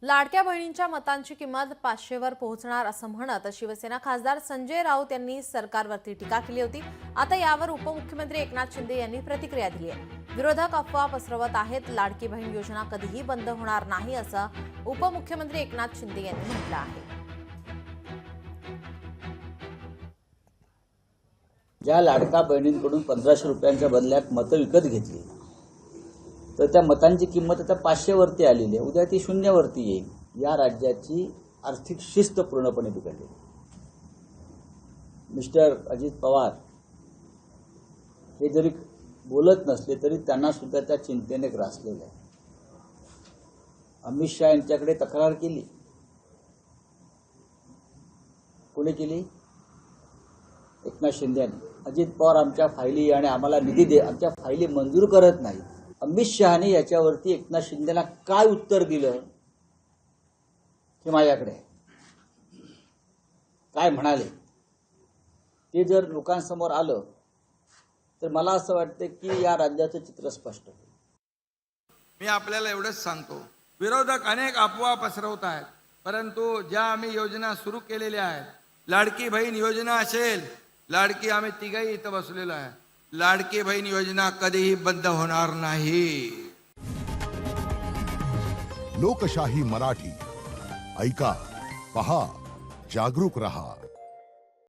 लाडक्या बहिणींच्या मतांची किंमत 500 वर पोहोचणार असं म्हणत शिवसेना खासदार संजय राऊत यांनी सरकारवरती टीका केली होती। आता यावर उपमुख्यमंत्री एकनाथ शिंदे यांनी प्रतिक्रिया दिली आहे। विरोधक अफवा पसरवत आहेत, लाडकी बहीण योजना कधीही बंद होणार नाही असं उपमुख्यमंत्री एकनाथ शिंदे यांनी म्हटलं आहे। ज्या लाडका बहिणींकडून 1500 रुपयांच्या बदल्यात मतं विकत घेतली तर त्या मतांची किंमत आता 500 वरती आलेली आहे। उद्या ती 0 वरती येईल। या राज्याची आर्थिक शिस्त पूर्णपणे बिघडली। मिस्टर अजित पवार हे जरी बोलत नसले तरी त्यांना सुद्धा त्या चिंतेने ग्रासलेलं आहे। अमित शाह यांच्याकडे तक्रार केली। कोणी केली? एकनाथ शिंदे यांनी। अजित पवार आमच्या फायली आणि आम्हाला निधी दे, आमच्या फायली मंजूर करत नाही। अमित शहाने याच्यावरती एकनाथ शिंदेला काय उत्तर दिलं हे माझ्याकडे काय म्हणाले ते जर लोकांसमोर आलं तर मला असं वाटतं की या राज्याचं चित्र स्पष्ट होईल। मी आपल्याला एवढंच सांगतो, विरोधक अनेक अफवा पसरवत आहेत, परंतु ज्या आम्ही योजना सुरू केलेल्या आहेत, लाडकी बहीण योजना असेल, लाडकी आम्ही तिघही इथं बसलेलो आहे, लाडकी बहीण योजना कधीही बंद होणार नाही। लोकशाही मराठी ऐका, पहा, जागरूक रहा।